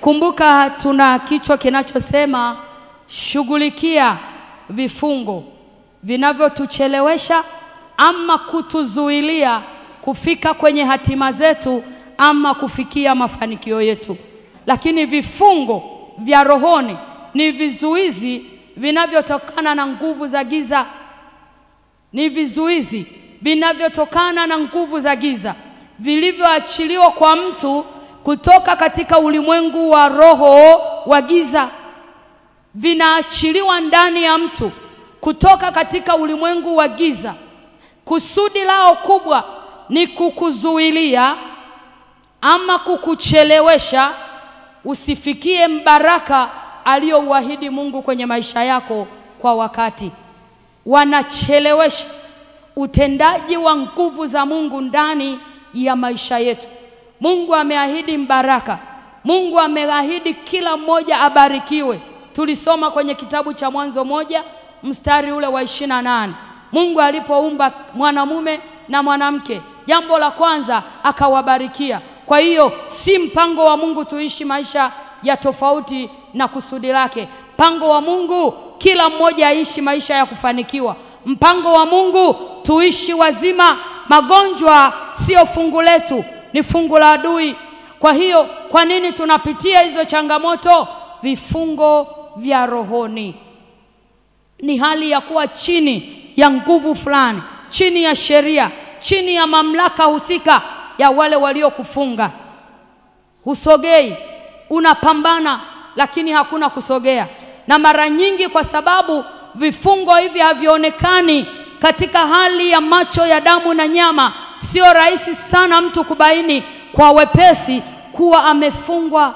Kumbuka tuna kichwa kinachosema shughulikia vifungo vinavyotuchelewesha ama kutuzuilia kufika kwenye hatima zetu ama kufikia mafanikio yetu. Lakini vifungo vya rohoni ni vizuizi vinavyotokana na nguvu za giza. Ni vizuizi vinavyotokana na nguvu za giza vilivyoachiliwa kwa mtu kutoka katika ulimwengu wa roho wa giza. Vinaachiliwa ndani ya mtu kutoka katika ulimwengu wa giza. Kusudi lao kubwa ni kukuzuilia ama kukuchelewesha usifikie mbaraka aliyouahidi Mungu kwenye maisha yako kwa wakati. Wanachelewesha utendaji wa nguvu za Mungu ndani ya maisha yetu. Mungu ameahidi mbaraka. Mungu ameahidi kila mmoja abarikiwe. Tulisoma kwenye kitabu cha Mwanzo 1 mstari ule wa 28. Mungu alipoumba mwanamume na mwanamke, jambo la kwanza akawabarikia. Kwa hiyo si mpango wa Mungu tuishi maisha ya tofauti na kusudi lake. Mpango wa Mungu kila mmoja aishi maisha ya kufanikiwa. Mpango wa Mungu tuishi wazima. Magonjwa sio fungu letu, ni fungu la adui. Kwa hiyo kwa nini tunapitia hizo changamoto? Vifungo vya rohoni ni hali ya kuwa chini ya nguvu fulani, chini ya sheria, chini ya mamlaka husika ya wale waliokufunga. Husogei, unapambana lakini hakuna kusogea. Na mara nyingi kwa sababu vifungo hivi havionekani katika hali ya macho ya damu na nyama, sio rahisi sana mtu kubaini kwa wepesi kuwa amefungwa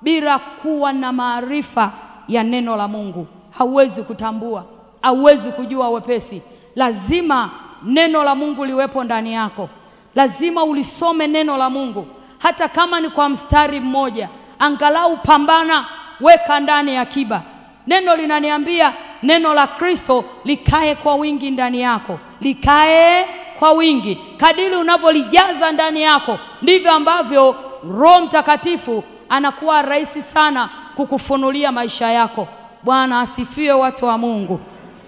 bila kuwa na maarifa ya neno la Mungu. Hauwezi kutambua, hauwezi kujua wepesi. Lazima neno la Mungu liwepo ndani yako. Lazima ulisome neno la Mungu. Hata kama ni kwa mstari mmoja, angalau pambana, weka ndani akiba. Neno linaniambia neno la Kristo likae kwa wingi ndani yako. Likae kwa wingi. Kadiri unavyolijaza ndani yako, ndivyo ambavyo Roho Mtakatifu anakuwa rahisi sana kukufunulia maisha yako. Bwana asifiwe, watu wa Mungu.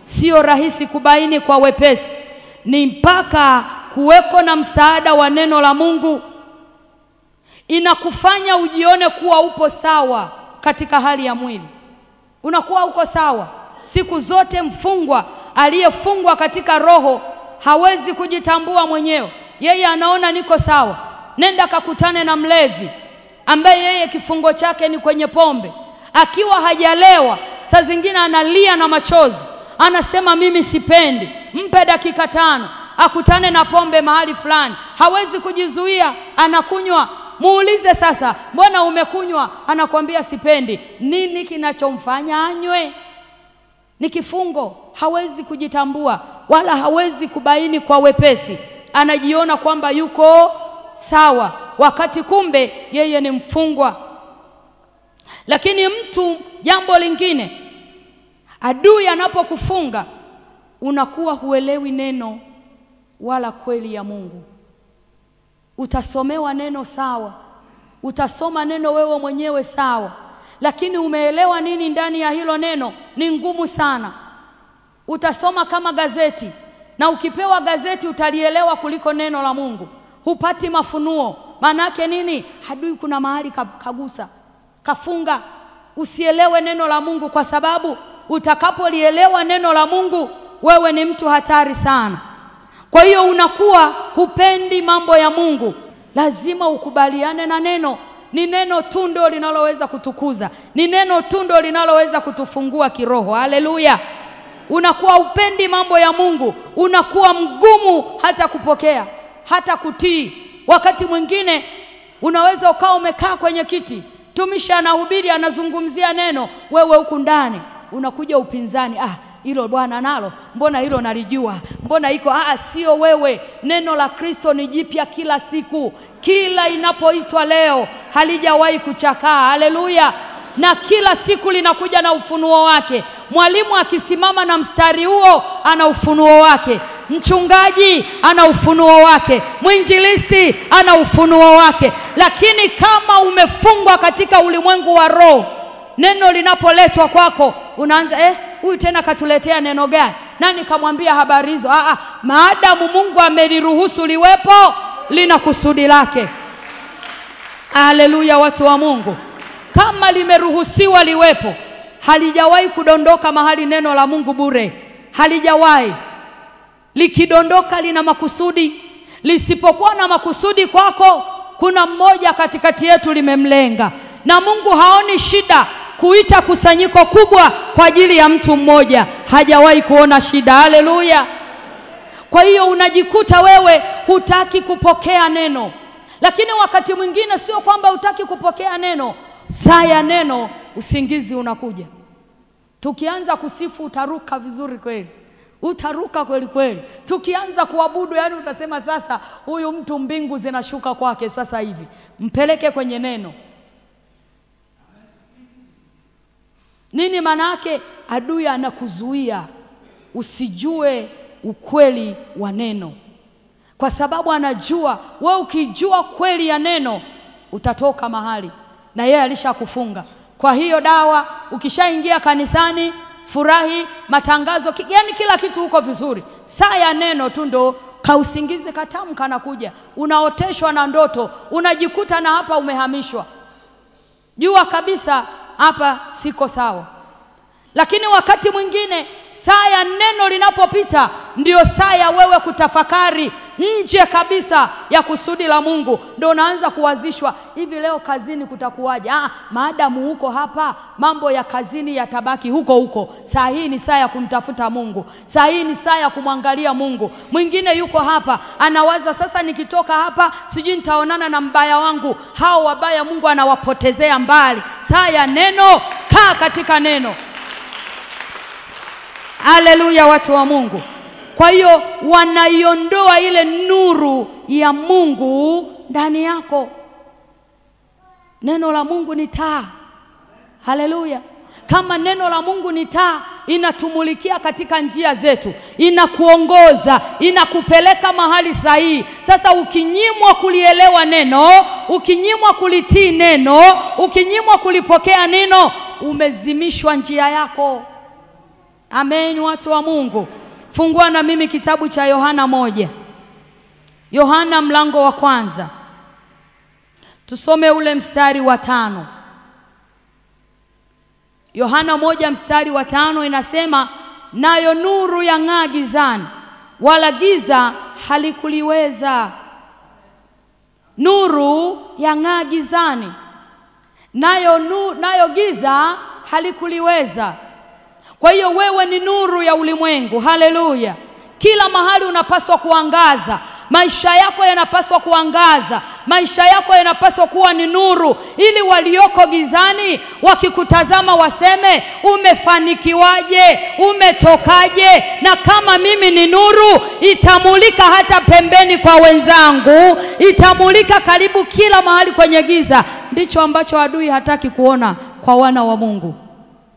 Sio rahisi kubaini kwa wepesi. Ni mpaka kuweko na msaada wa neno la Mungu. Inakufanya ujione kuwa upo sawa katika hali ya mwili. Unakuwa uko sawa. Siku zote mfungwa aliyefungwa katika roho hawezi kujitambua mwenyewe. Yeye anaona niko sawa. Nenda kakutane na mlevi ambaye yeye kifungo chake ni kwenye pombe. Akiwa hajalewa, saa zingine analia na machozi. Anasema mimi sipendi. Mpe dakika 5 akutane na pombe mahali fulani. Hawezi kujizuia, anakunywa. Muulize sasa, mbona umekunywa? Anakuambia sipendi. Nini kinachomfanya anywe? Ni kifungo. Hawezi kujitambua wala hawezi kubaini kwa wepesi. Anajiona kwamba yuko sawa, wakati kumbe yeye ni mfungwa. Lakini mtu, jambo lingine, adui anapokufunga unakuwa huelewi neno wala kweli ya Mungu. Utasomewa neno sawa, utasoma neno wewe mwenyewe sawa, lakini umeelewa nini ndani ya hilo neno ni ngumu sana. Utasoma kama gazeti, na ukipewa gazeti utalielewa kuliko neno la Mungu. Hupati mafunuo. Manake nini? Adui kuna mahali kagusa, kafunga. Usielewe neno la Mungu, kwa sababu utakapolielewa neno la Mungu wewe ni mtu hatari sana. Kwa hiyo unakuwa hupendi mambo ya Mungu. Lazima ukubaliane na neno. Ni neno tu ndio linaloweza kutukuza. Ni neno tu ndio linaloweza kutufungua kiroho. Haleluya. Unakuwa upendi mambo ya Mungu. Unakuwa mgumu hata kupokea, hata kutii. Wakati mwingine unaweza ukawa umekaa kwenye kiti, tumishi anahubiri, anazungumzia neno, wewe huku ndani unakuja upinzani. Hilo bwana nalo, mbona hilo nalijua, mbona iko sio wewe. Neno la Kristo ni jipya kila siku. Kila inapoitwa leo halijawahi kuchakaa. Haleluya. Na kila siku linakuja na ufunuo wake. Mwalimu akisimama na mstari huo ana ufunuo wake. mchungaji ana ufunuo wake, mwinjilisti ana ufunuo wake. Lakini kama umefungwa katika ulimwengu wa roho, neno linapoletwa kwako unaanza huyu tena katuletea neno gani? Nani kamwambia habari hizo? Maadamu Mungu ameliruhusu liwepo, lina kusudi lake. Haleluya, watu wa Mungu. Kama limeruhusiwa liwepo, halijawahi kudondoka mahali neno la Mungu bure. Halijawahi. Likidondoka lina makusudi. Lisipokuwa na makusudi kwako, kuna mmoja katikati yetu limemlenga. Na Mungu haoni shida kuita kusanyiko kubwa kwa ajili ya mtu mmoja. Hajawahi kuona shida. Haleluya. Kwa hiyo unajikuta wewe hutaki kupokea neno. Lakini wakati mwingine sio kwamba hutaki kupokea neno. Saa ya neno usingizi unakuja. Tukianza kusifu utaruka vizuri kweli. Utaruka kweli kweli. Tukianza kuabudu yani utasema sasa huyu mtu mbingu zinashuka kwake sasa hivi. Mpeleke kwenye neno. Nini maana yake? Adui anakuzuia usijue ukweli wa neno. Kwa sababu anajua wewe ukijua kweli ya neno utatoka mahali na yeye alishakufunga. Kwa hiyo dawa, ukishaingia kanisani, furahi, matangazo, yani kila kitu huko vizuri. Saa ya neno tu ndo kausingizi katamu kanakuja. Unaoteshwa na ndoto, unajikuta na hapa umehamishwa. Jua kabisa hapa siko sawa. Lakini wakati mwingine saa ya neno linapopita ndio saa ya wewe kutafakari nje kabisa ya kusudi la Mungu. Ndio unaanza kuwazishwa, hivi leo kazini kutakuwaje? Maadamu huko hapa, mambo ya kazini yatabaki huko huko. Saa hii ni saa ya kumtafuta Mungu. Saa hii ni saa ya kumwangalia Mungu. Mwingine yuko hapa anawaza, sasa nikitoka hapa sijui nitaonana na mbaya wangu. Hao wabaya Mungu anawapotezea mbali. Saa ya neno, kaa katika neno. Haleluya, watu wa Mungu. Kwa hiyo wanaiondoa ile nuru ya Mungu ndani yako. Neno la Mungu ni taa. Haleluya. Kama neno la Mungu ni taa, inatumulikia katika njia zetu, inakuongoza, inakupeleka mahali sahihi. Sasa ukinyimwa kulielewa neno, ukinyimwa kulitii neno, ukinyimwa kulipokea neno, umezimishwa njia yako. Amen, watu wa Mungu. Fungua na mimi kitabu cha Yohana 1. Yohana mlango wa 1. Tusome ule mstari wa 5. Yohana 1 mstari wa 5 inasema, nayo nuru yang'aa gizani, wala giza halikuliweza. Nuru yang'aa gizani, nayo giza halikuliweza. Kwa hiyo wewe ni nuru ya ulimwengu. Haleluya. Kila mahali unapaswa kuangaza. Maisha yako yanapaswa kuangaza. Maisha yako yanapaswa kuwa ni nuru, ili walioko gizani wakikutazama waseme, umefanikiwaje? Umetokaje? Na kama mimi ni nuru, itamulika hata pembeni kwa wenzangu, itamulika karibu kila mahali kwenye giza. Ndicho ambacho adui hataki kuona kwa wana wa Mungu.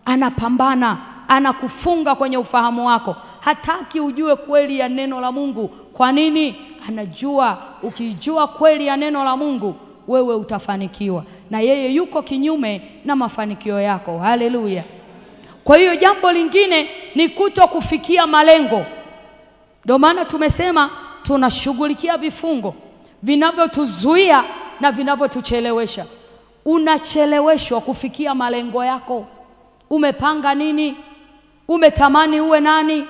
Anapambana, anakufunga kwenye ufahamu wako. Hataki ujue kweli ya neno la Mungu. Kwa nini? Anajua ukijua kweli ya neno la Mungu, wewe utafanikiwa, na yeye yuko kinyume na mafanikio yako. Haleluya. Kwa hiyo jambo lingine ni kuto kufikia malengo. Ndio maana tumesema tunashughulikia vifungo vinavyotuzuia na vinavyotuchelewesha. Unacheleweshwa kufikia malengo yako. Umepanga nini? Umetamani uwe nani?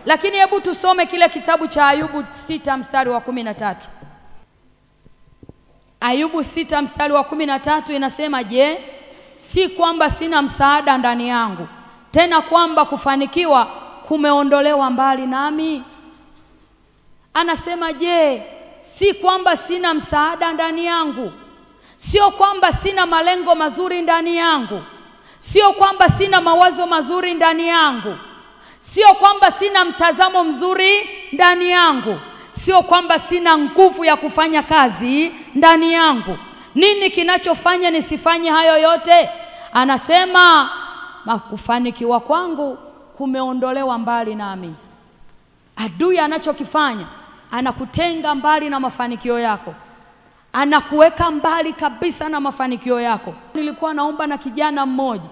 Lakini hebu tusome kile kitabu cha Ayubu 6 mstari wa 13. Ayubu 6 mstari wa 13 inasema, je, si kwamba sina msaada ndani yangu, tena kwamba kufanikiwa kumeondolewa mbali nami? Anasema, je, si kwamba sina msaada ndani yangu? Sio kwamba sina malengo mazuri ndani yangu. Sio kwamba sina mawazo mazuri ndani yangu. Sio kwamba sina mtazamo mzuri ndani yangu. Sio kwamba sina nguvu ya kufanya kazi ndani yangu. Nini kinachofanya nisifanye hayo yote? Anasema, kufanikiwa kwangu kumeondolewa mbali nami. Adui anachokifanya, anakutenga mbali na mafanikio yako. Anakuweka mbali kabisa na mafanikio yako. Nilikuwa naomba na kijana mmoja,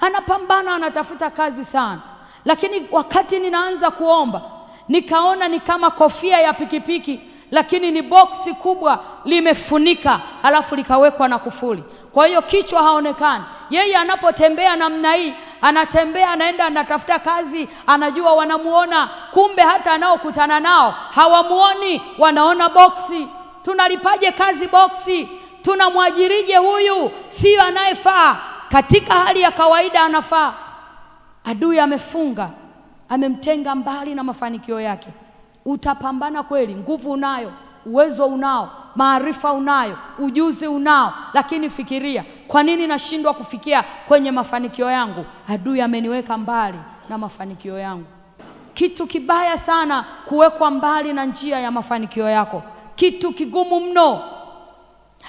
anapambana, anatafuta kazi sana. Lakini wakati ninaanza kuomba, nikaona ni kama kofia ya pikipiki, lakini ni boksi kubwa limefunika, halafu likawekwa na kufuli. Kwa hiyo kichwa haonekani. Yeye anapotembea namna hii, anatembea anaenda anatafuta kazi, anajua wanamuona, kumbe hata anaokutana nao hawamuoni, wanaona boksi. Tunalipaje kazi boksi? Tunamwajirije huyu? Sio anayefaa. Katika hali ya kawaida anafaa. Adui amefunga, amemtenga mbali na mafanikio yake. Utapambana kweli, nguvu unayo, uwezo unao, maarifa unayo, ujuzi unao, lakini fikiria, kwa nini nashindwa kufikia kwenye mafanikio yangu? Adui ameniweka mbali na mafanikio yangu. Kitu kibaya sana kuwekwa mbali na njia ya mafanikio yako. Kitu kigumu mno.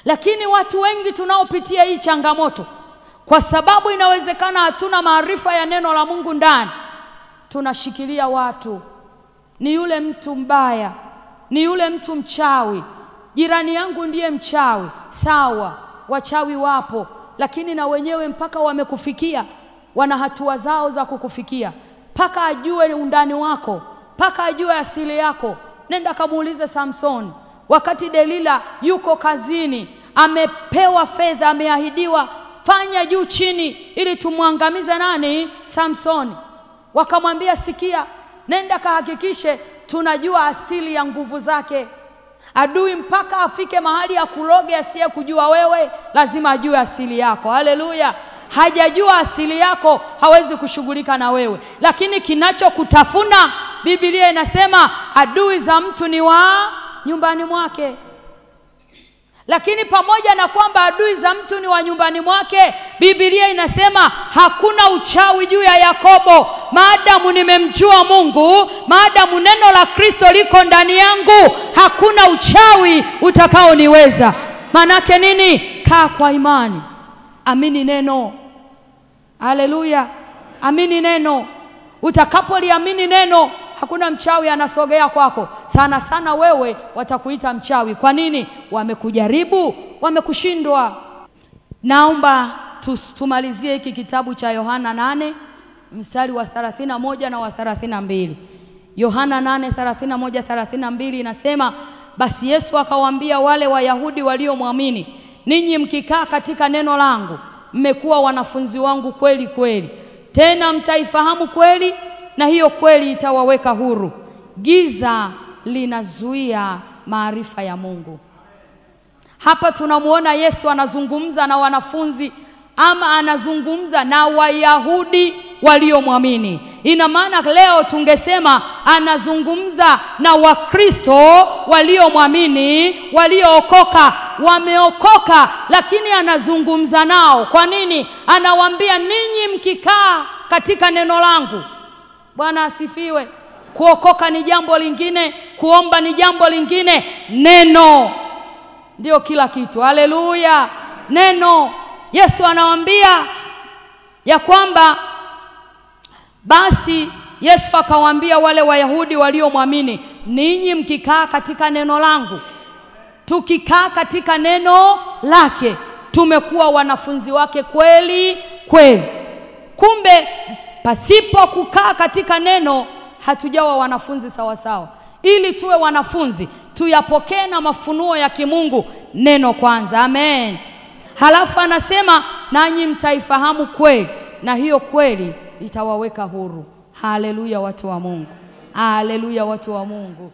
Lakini watu wengi tunaopitia hii changamoto, kwa sababu inawezekana hatuna maarifa ya neno la Mungu ndani, tunashikilia watu. Ni yule mtu mbaya, ni yule mtu mchawi. Jirani yangu ndiye mchawi. Sawa, wachawi wapo, lakini na wenyewe mpaka wamekufikia, wana hatua zao za kukufikia. Paka ajue undani wako, paka ajue asili yako. Nenda kamuulize Samson, wakati Delila yuko kazini, amepewa fedha, ameahidiwa fanya juu chini ili tumwangamize nani? Samsoni. Wakamwambia, sikia, nenda kahakikishe tunajua asili ya nguvu zake. Adui mpaka afike mahali ya kuloge asiye kujua wewe, lazima ajue asili yako. Haleluya. Hajajua asili yako, hawezi kushughulika na wewe. Lakini kinachokutafuna, Biblia inasema adui za mtu ni wa nyumbani mwake. Lakini pamoja na kwamba adui za mtu ni wa nyumbani mwake, Biblia inasema hakuna uchawi juu ya Yakobo. Maadamu nimemjua Mungu, maadamu neno la Kristo liko ndani yangu, hakuna uchawi utakaoniweza. Manake nini? Kaa kwa imani, amini neno. Haleluya. Amini neno. Utakapoliamini neno, hakuna mchawi anasogea kwako. Sana sana wewe watakuita mchawi. Kwa nini? Wamekujaribu, wamekushindwa. Naomba tumalizie hiki kitabu cha Yohana 8 mstari wa 31 na wa 32. Yohana 8:31-32 inasema, basi Yesu akawaambia wale Wayahudi waliomwamini, ninyi mkikaa katika neno langu, mmekuwa wanafunzi wangu kweli kweli. Tena mtaifahamu kweli, na hiyo kweli itawaweka huru. Giza linazuia maarifa ya Mungu. Hapa tunamuona Yesu anazungumza na wanafunzi, ama anazungumza na Wayahudi waliomwamini. Ina maana leo tungesema anazungumza na Wakristo waliomwamini, waliookoka, wameokoka, lakini anazungumza nao. Kwa nini? Anawaambia, ninyi mkikaa katika neno langu. Bwana asifiwe. Kuokoka ni jambo lingine, kuomba ni jambo lingine. Neno ndio kila kitu. Haleluya. Neno. Yesu anawaambia ya kwamba, basi Yesu akawaambia wale Wayahudi waliomwamini, ninyi mkikaa katika neno langu. Tukikaa katika neno lake, tumekuwa wanafunzi wake kweli kweli. Kumbe pasipo kukaa katika neno, hatujawa wanafunzi sawa sawa. Ili tuwe wanafunzi, tuyapokee na mafunuo ya kimungu neno kwanza. Amen. Halafu anasema, nanyi mtaifahamu kweli, na hiyo kweli itawaweka huru. Haleluya watu wa Mungu. Haleluya watu wa Mungu.